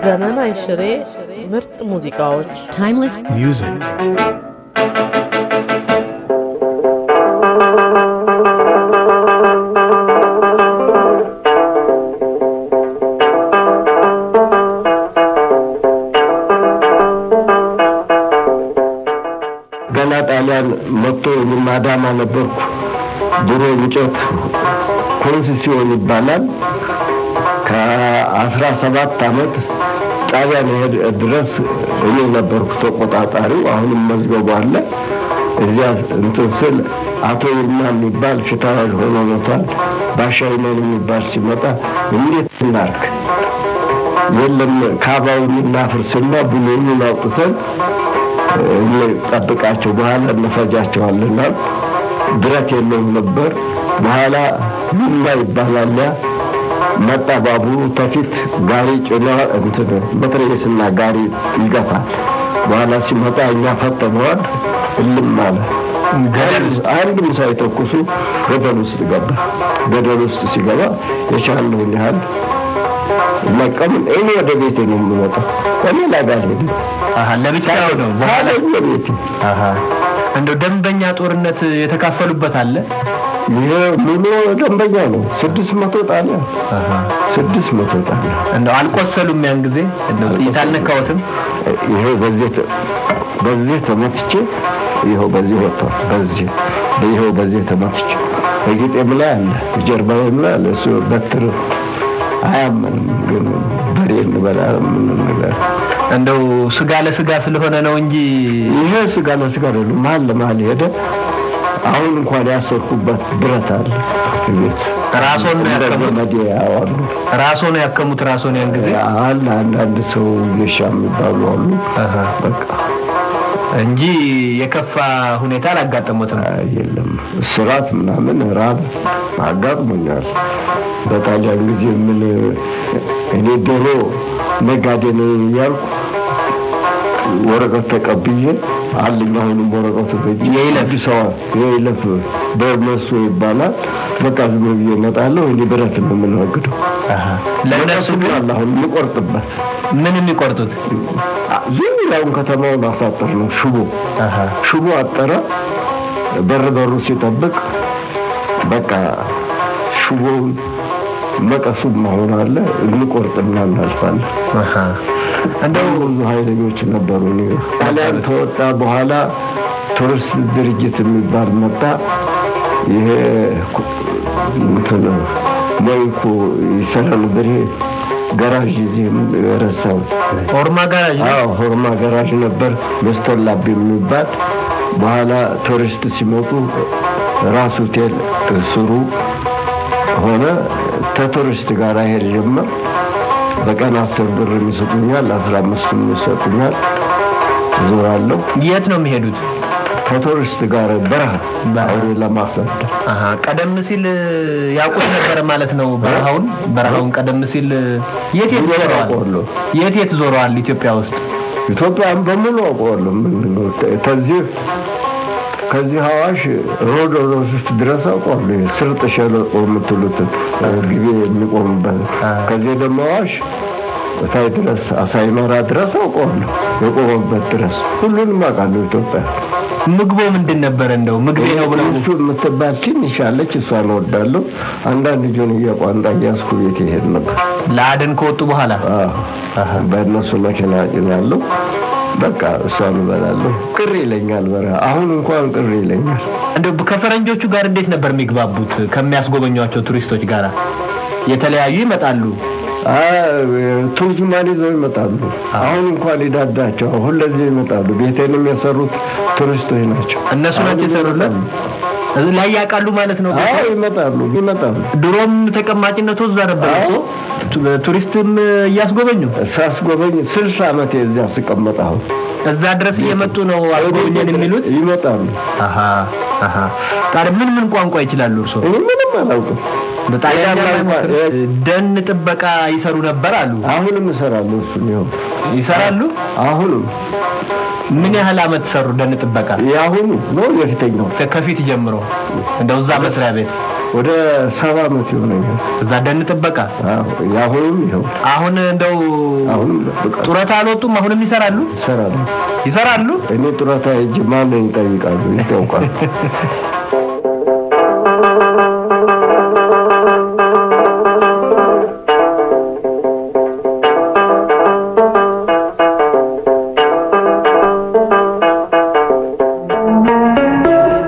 ዘመን አይሽሬ ምርጥ ሙዚቃዎች timeless music ጣሊያን መጥቶ ማዳማ ነበርኩ ድሮ እንጨት ኮንሲሲዮን ይባላል ከ17 አመት ጣሊያን ሄድ ድረስ እኔ ነበርኩ ተቆጣጣሪው አሁንም መዝገቡ አለ እዚያ እንትን አቶ ይልማ የሚባል ፍታዋል ሆኖ መጣል ባሻይነን የሚባል ሲመጣ እንዴት እናርክ የለም ካባውን እናፍርስና ቡሉን አውጥተን ጠብቃቸው በኋላ እንፈጃቸዋልና ብረት የለም ነበር በኋላ ምን ይባላል መጣ ባቡሩ ተፊት ጋሪ ጭኖ እንትን በትሬስና ጋሪ ይገፋል በኋላ ሲመጣ እኛ ፈተነዋል እልም ማለት አንድም ሳይተኩሱ ገደል ውስጥ ገባ ገደል ውስጥ ሲገባ የቻለውን ያህል ለቀም እኔ ወደ ቤቴ ነው የምወጣው እኔ ላጋለ ለብቻው ነው ለቤቴ እንደው ደንበኛ ጦርነት የተካፈሉበት አለ ሙሉ ደንበኛ ነው 600 ጣሊያ 600 ጣሊያ እንደው አልቆሰሉም ያን ጊዜ እንደው ይታልነካውትም ይሄ በዚህ ተመትቼ ይሄው በዚህ ወጣ በዚህ ተመትቼ በጌጤም ላይ አለ ጀርባውም ላይ አለ እሱ በትር አያምንም ግን በሬን በላም ነገር እንደው ስጋ ለስጋ ስለሆነ ነው እንጂ ይሄ ስጋ ለስጋ አይደለም ማል ሄደ አሁን እንኳን ያሰርኩበት ብረት አለ ራስዎን ያከሙት ራስዎን ያን ጊዜ አለ አንድ ሰው ለሻም ይባሉ አሉ በቃ እንጂ የከፋ ሁኔታ አላጋጠሙትም የለም ስራት ምናምን ራብ አጋጥሞኛል በጣሊያን ጊዜ ምን እኔ ድሮ ነጋዴ ነኝ ያልኩ ወረቀት ተቀብዬ አለኛውንም ወረቀቱ በእጅ የይለፍ በመሱ ይባላል በቃ ዝም ብዬ እመጣለሁ እኔ ብረት ነው የምንወግደው ለነሱ አላህ የሚቆርጥበት ምን የሚቆርጡት ዙሪያውን ከተማውን አሳጠር ነው ሽቦ አጠረ በርበሩ ሲጠብቅ በቃ ሽቦውን መቀሱም ማሆን አለ እንቆርጥና እናልፋለን እንደው ብዙ ኃይለኞች ነበሩ ነው ጣሊያን ተወጣ በኋላ ቱሪስት ድርጅት የሚባል መጣ ይሄ እንትን ሞይኮ ይሰራል ብሬ ጋራጅ እዚህም ረሳው ሆርማ ጋራጅ ነበር ሚስተር ላብ የሚባል በኋላ ቱሪስት ሲመጡ ራሱ ሆቴል ስሩ ሆነ ተቱሪስት ጋር ሄድ ጀመር በቀን 10 ብር የሚሰጡኛል 15 የሚሰጡኛል ዞራለሁ የት ነው የሚሄዱት ከቱሪስት ጋር በረሃ አውሬ ለማሳደር ቀደም ሲል ያውቁት ነበር ማለት ነው በረሃውን ቀደም ሲል የት ዞረዋል ኢትዮጵያን በሙሉ አውቀዋለሁ ከዚህ ሐዋሽ ሮዶሮስ ድረስ አውቀዋለሁ ስርጥ ሸለቆ የምትሉት ግቢ የሚቆምበት ከዚህ ደግሞ ሐዋሽ ታይ ድረስ አሳይመራ ድረስ አውቀዋለሁ የቆመበት ድረስ ሁሉንም አውቃለሁ ኢትዮጵያ ምግቦ ምንድን ነበር እንደው ምግቤ ነው ብለው እሱ የምትባል ትንሽ አለች እሷን ወዳለሁ አንዳንድ ጆን እያቋንጣ ያስኩ ቤት ይሄድ ነበር ለአደን ከወጡ በኋላ በእነሱ መኪና ያለው በቃ እሷን በላለሁ ቅር ይለኛል በረሃ አሁን እንኳን ቅር ይለኛል እንደው ከፈረንጆቹ ጋር እንዴት ነበር የሚግባቡት ከሚያስጎበኟቸው ቱሪስቶች ጋር የተለያዩ ይመጣሉ ቱሪዝም ይዘው ይመጣሉ አሁን እንኳን ይዳዳቸው ሁለዚህ ይመጣሉ ቤቴንም የሰሩት ቱሪስቶች ናቸው እነሱ ናቸው የሰሩለት ላይ ያቃሉ ማለት ነው ይመጣሉ ድሮም ተቀማጭነቱ እዛ ነበር ቱሪስትም ያስጎበኙ ሳስጎበኝ 60 አመት እዚያ ተቀመጣው እዛ ድረስ እየመጡ ነው አስጎበኘን የሚሉት ይመጣሉ ታዲያ ምን ቋንቋ ይችላሉ እርሶ ምንም አላውቅም በጣሊያን ደን ጥበቃ ይሰሩ ነበር አሉ አሁንም ይሰራሉ ይሰራሉ አሁንም ምን ያህል አመት ሰሩ ደን ጥበቃ ያሁኑ ነው የፊተኛው ከፊት ጀምሮ እንደው እዛ መስሪያ ቤት ወደ 7 ዓመት ይሆነኛል። እዛ ደን ጥበቃ። ያሁንም ይኸው። አሁን እንደው ጡረታ አልወጡም? አሁንም ይሰራሉ። እኔ ጡረታ ሂጅ ማንን ይጠይቃሉ? ይታውቃል።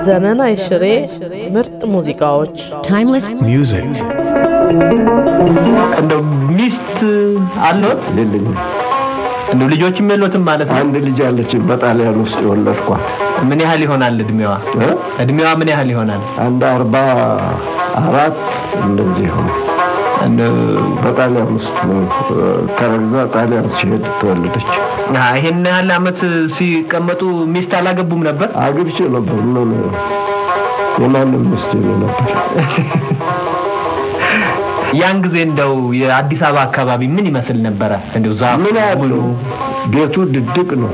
ዘመን አይሽሬ ምርጥ ሙዚቃዎች Timeless music እንደው ሚስት አለዎት? የለኝም። እንደው ልጆችም የለዎትም ማለት ነው? አንድ ልጅ አለች በጣሊያን ውስጥ የወለድኳት። ምን ያህል ይሆናል እድሜዋ? እድሜዋ ምን ያህል ይሆናል? አንድ 44 እንደዚህ ሆነ። በጣሊያን ውስጥ ነው ተረግዛ ጣሊያን ሲሄድ ተወለደች። ይሄን ያህል አመት ሲቀመጡ ሚስት አላገቡም ነበር? አግብቼ ነበር። የማንም ሚስት ነበር። ያን ጊዜ እንደው የአዲስ አበባ አካባቢ ምን ይመስል ነበር? እንደው ዛፍ ምን ያህል ቤቱ ድድቅ ነው።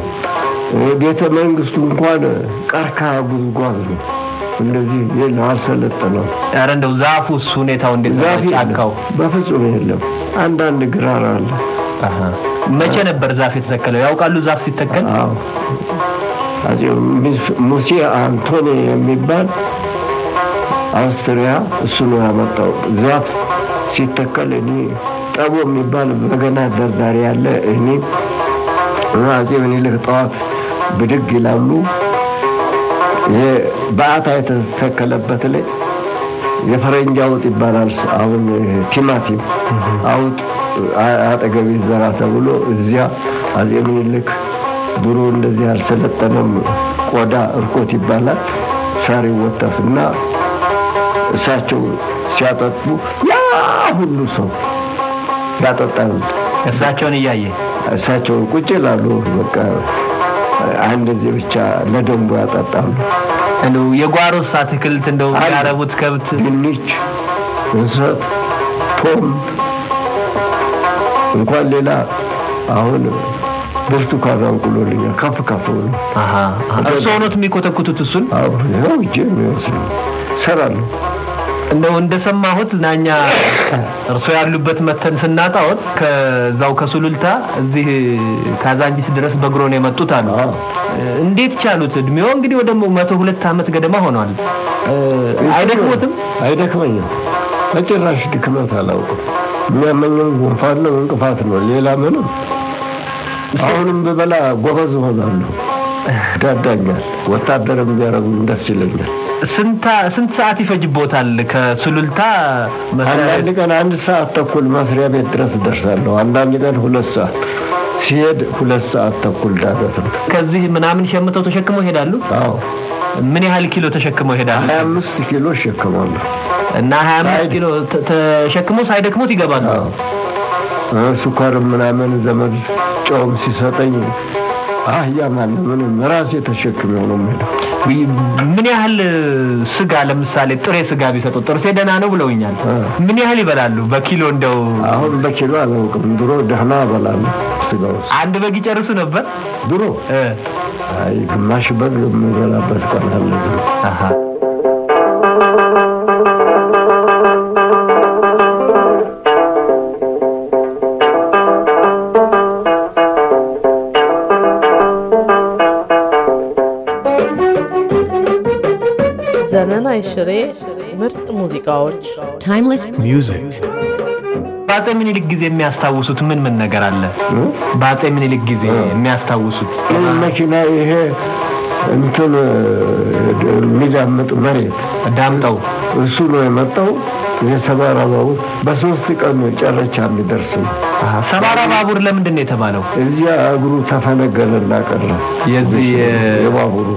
ቤተ መንግስቱ እንኳን ቀርከሃ ጉዝጓዝ ነው። እንደዚህ የለም፣ አልሰለጠነም። ኧረ እንደው ዛፉስ ሁኔታው እንዴት ነው? ጫካው በፍጹም የለም። አንዳንድ ግራር አለ። መቼ ነበር ዛፍ የተተከለው? ያውቃሉ ዛፍ ሲተከል? አዎ፣ ሙሴ አንቶኒ የሚባል አውስትሪያ እሱ ነው ያመጣው። ዛፍ ሲተከል እኔ ጠቦ የሚባል በገና ደርዳሪ ያለ እኔ አፄ ምኒልክ ጠዋት ብድግ ይላሉ። በአታ የተተከለበት ላይ የፈረንጅ አውጥ ይባላል። አሁን ቲማቲም አውጥ አጠገብ ይዘራ ተብሎ እዚያ አፄ ምኒልክ ድሮ እንደዚህ አልሰለጠነም። ቆዳ እርኮት ይባላል። ሳር ይወጣፍና እሳቸው ሲያጠጡ ያ ሁሉ ሰው ያጠጣሉ። እሳቸውን እያየ እሳቸው ቁጭ ይላሉ። በቃ አንድ ጊዜ ብቻ ለደንቡ ያጠጣሉ። እንደው የጓሮስ አትክልት እንደው ያረቡት ከብት ድንች፣ እንሰት፣ ፖም እንኳን ሌላ አሁን ብርቱካን አንቁሎልኛል። ከፍ ብሎ እርስዎ ኖት የሚኮተኩቱት እሱን? አዎ፣ ያው እጄ ነው ሰራለሁ። እንደው እንደሰማሁት ናኛ እርስዎ ያሉበት መተን ስናጣውት ከዛው ከሱሉልታ እዚህ ካዛንጂስ ድረስ በእግሮ ነው የመጡት አሉ። እንዴት ቻሉት? እድሜው እንግዲህ ወደ 102 ዓመት ገደማ ሆኗል። አይደክሞትም? አይደክመኝም። በጭራሽ ድክመት አላውቅም። የሚያመኘው ጉንፋን ነው፣ እንቅፋት ነው፣ ሌላ ምንም። አሁንም በበላ ጎበዝ ሆናለሁ። ዳዳኛል። ወታደርም ቢያረጉኝ ደስ ይለኛል። ስንት ሰዓት ይፈጅቦታል ከሱሉልታ? አንዳንድ ቀን 1 ሰዓት ተኩል መስሪያ ቤት ድረስ ደርሳለሁ። አንዳንድ ቀን 2 ሰዓት ሲሄድ 2 ሰዓት ተኩል ዳገት ነው። ከዚህ ምናምን ሸምተው ተሸክመው ይሄዳሉ? አዎ። ምን ያህል ኪሎ ተሸክመው ይሄዳሉ? 25 ኪሎ እሸከማለሁ። እና 25 ኪሎ ተሸክመው ሳይደክሙት ይገባሉ? አዎ። ሱካርም ምናምን ዘመድ ጨውም ሲሰጠኝ አህያ ማለት ምንም ራሴ ተሸክሜው ነው የምሄደው። ምን ያህል ስጋ ለምሳሌ ጥሬ ስጋ ቢሰጡ ጥርሴ ደህና ነው ብለውኛል። ምን ያህል ይበላሉ በኪሎ? እንደው አሁን በኪሎ አላውቅም። ድሮ ደህና እበላለሁ። ስጋው አንድ በግ ይጨርሱ ነበር ድሮ? አይ ግማሽ በግ የምበላበት ቀን አለ። ዘመን አይሽሬ ምርጥ ሙዚቃዎች Timeless music በአፄ ምኒልክ ጊዜ የሚያስታውሱት ምን ነገር አለ? በአፄ ምኒልክ ጊዜ የሚያስታውሱት መኪና ይሄ እንትን የሚዳምጥ መሬት ዳምጠው እሱ ነው የመጣው። የሰባራ ባቡር በ3 ቀን ጨረቻ የሚደርስ ነው። ሰባራ ባቡር ለምንድን ነው የተባለው? እዚያ እግሩ ተፈነገለና ቀረ። የዚህ የባቡሩ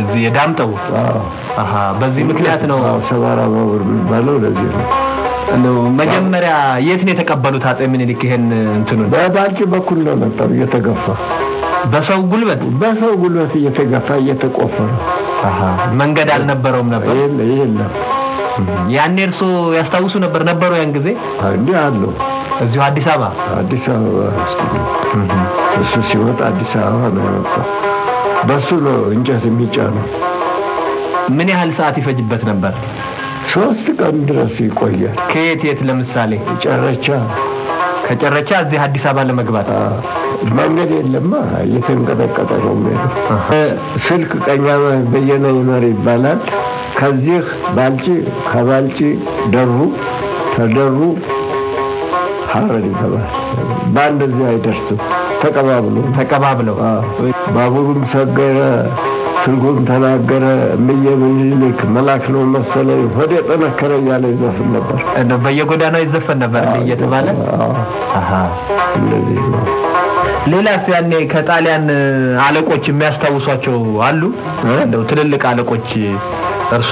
እዚህ የዳምጠው በዚህ ምክንያት ነው ሰባራ ባቡር የሚባለው። ለዚህ ነው መጀመሪያ የት ነው የተቀበሉት አፄ ምኒልክ ይሄን እንትኑ? በባልጭ በኩል ነው መጣው እየተገፋ በሰው ጉልበት እየተገፋ እየተቆፈረ። መንገድ አልነበረውም ነበር? የለም። ያኔ እርሶ ያስታውሱ ነበሩ ያን ጊዜ? እንዴ አለው። እዚሁ አዲስ አበባ እሱ ሲወጣ አዲስ አበባ ነው የመጣው። በሱ ነው እንጨት የሚጫነው። ምን ያህል ሰዓት ይፈጅበት ነበር? 3 ቀን ድረስ ይቆያል። ከየት የት ለምሳሌ ጨረቻ ከጨረቻ እዚህ አዲስ አበባ ለመግባት መንገድ የለማ እየተንቀጠቀጠ ነው የሚሄደው። ስልክ ቀኛ በየነ ይመር ይባላል። ከዚህ ባልጪ ከባልጪ ደሩ ተደሩ ሐረር ይገባል። ባንድ እዚህ አይደርስም። ተቀባብለው ባቡሩም ሰገረ ስንጉን ተናገረ ምየምንልክ መላክ ነው መሰለኝ ወደ ጠነከረ ያለ ይዘፍን ነበር። በየጎዳናው ይዘፈን ነበር እየተባለ እንደዚህ ነው። ሌላስ ያኔ ከጣሊያን አለቆች የሚያስታውሷቸው አሉ? እንደው ትልልቅ አለቆች እርሶ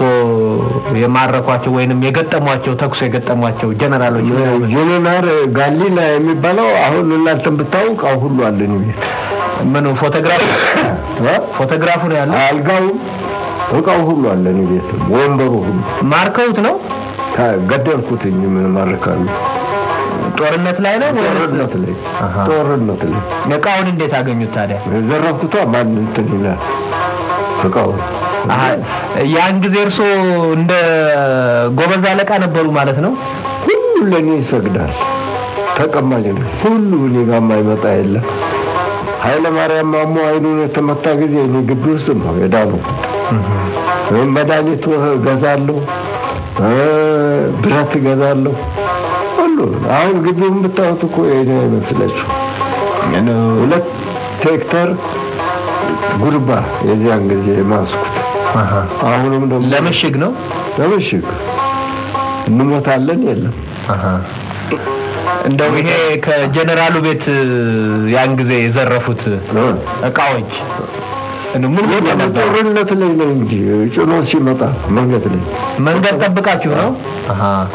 የማረኳቸው ወይንም የገጠሟቸው ተኩስ የገጠሟቸው ጀነራሎች? ጀነራል ጋሊና የሚባለው አሁን እናንተም ብታውቁ ሁሉ አለኝ ቤት። ምኑ ፎቶግራፉ ነው ያለው? አልጋው እቃው ሁሉ አለኝ ቤት። ወንበሩ ሁሉ ማርከውት ነው? ገደልኩትኝ። ምን ማረካሉ? ጦርነት ላይ ነው? ጦርነት ላይ። እቃውን እንዴት አገኙት ታዲያ? ዘረፍኩት። ማን እንትን ይላል እቃው? ያን ጊዜ እርሶ እንደ ጎበዝ አለቃ ነበሩ ማለት ነው? ሁሉ ለኔ ይሰግዳል። ተቀማጭ ነው። ሁሉ እኔ ጋር የማይመጣ የለም። ኃይለ ማርያም ማሞ አይኑን የተመታ ጊዜ እኔ ግቢ ውስጥ ነው የዳነው። መድኃኒት ገዛለሁ፣ ብረት ገዛለሁ ሁሉ። አሁን ግቢውን ብታዩት እኮ የኔ አይመስላችሁ። 2 ሄክታር ጉርባ የዚያን ጊዜ ማስኩት። አሁንም ደግሞ ለምሽግ ነው። ለምሽግ እንሞታለን የለም። እንደው ይሄ ከጀነራሉ ቤት ያን ጊዜ የዘረፉት እቃዎች ምን ጦርነት ላይ ነው እንጂ ጭኖ ሲመጣ መንገድ ጠብቃችሁ ነው?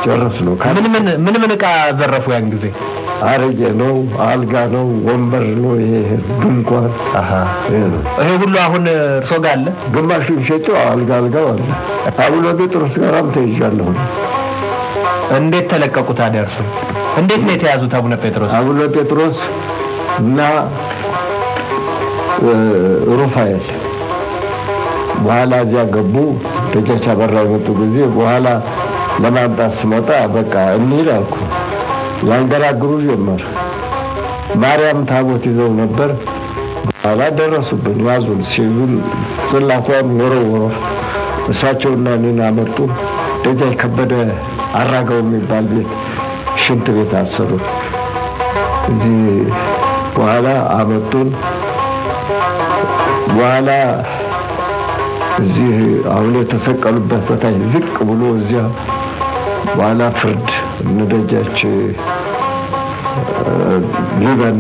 ጨረስ ነው። ምን እቃ ዘረፉ ያን ጊዜ? አረጀ ነው፣ አልጋ ነው፣ ወንበር ነው፣ ይሄ ድንኳን ይሄ ሁሉ አሁን እርሶ ጋር አለ? ግማሹን ሸጬው አልጋው አለ። አቡነ ጴጥሮስ ጋርም ተይዣለሁ። እንዴት ተለቀቁ ታዲያ እርሶ? እንዴት ነው የተያዙት አቡነ ጴጥሮስ እና ሩፋኤል በኋላ እዚያ ገቡ። ደጃች አበራ የመጡ ጊዜ በኋላ ለማምጣት ስመጣ በቃ እንሂድ አልኩ። ያንገራግሩ ጀመር። ማርያም ታቦት ይዘው ነበር። በኋላ ደረሱብን፣ ያዙን። ሲሉን ጽላቷን ወረወሩ። እሳቸውና እኔን አመጡ። ደጃች ከበደ አራጋው የሚባል ቤት ሽንት ቤት አሰሩት። እዚህ በኋላ አመጡን። በኋላ እዚህ አሁን የተሰቀሉበት ቦታ ዝቅ ብሎ እዚያ በኋላ ፍርድ እንደጃች ሊበን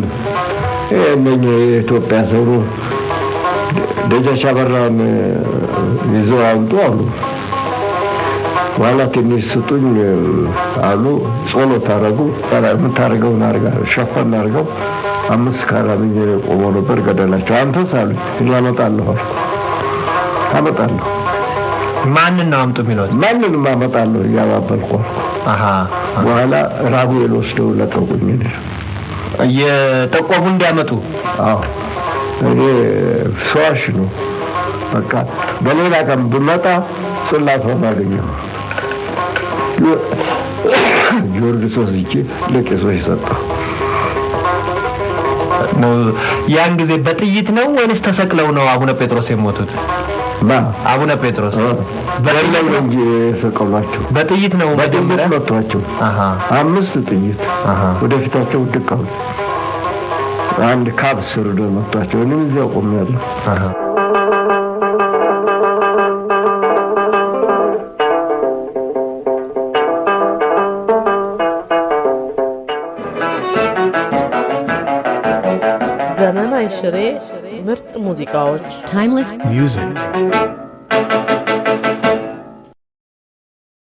እነኛ የኢትዮጵያ ሰው ደጃች አበራን ይዘው አምጡ አሉ። በኋላ ትንሽ ስጡኝ አሉ። ጸሎት አደረጉ። የምታደርገውን አድርጋ ሸፈን አድርገው 5 ካራምኝ ቆሞ ነበር። ገደላቸው። አንተስ አሉኝ። እኔ አመጣለሁ አልኩ። አመጣለሁ። ማንን ነው አምጡ የሚለው? ማንንም አመጣለሁ እያባበልኩ አልኩ። በኋላ ራጉኤል ወስደው ለቀቁኝ። እየጠቆሙ እንዲያመጡ? አዎ እኔ ሷሽ ነው በቃ። በሌላ ቀን ብመጣ ጽላቷን አገኘሁ። ጊዮርጊስ ወስጄ ለቄሶች ሰጠሁ። ያን ጊዜ በጥይት ነው ወይስ ተሰቅለው ነው አቡነ ጴጥሮስ የሞቱት? አቡነ ጴጥሮስ በጥይት ነው እንጂ የሰቀሏቸው። በጥይት ነው መጀመሪያ መቷቸው። 5 ጥይት ወደፊታቸው ድቀው አንድ ካብ ስር ነው መቷቸው። እኔም እዚያው ቆሜያለሁ። ዘመን አይሽሬ ምርጥ ሙዚቃዎች Timeless music.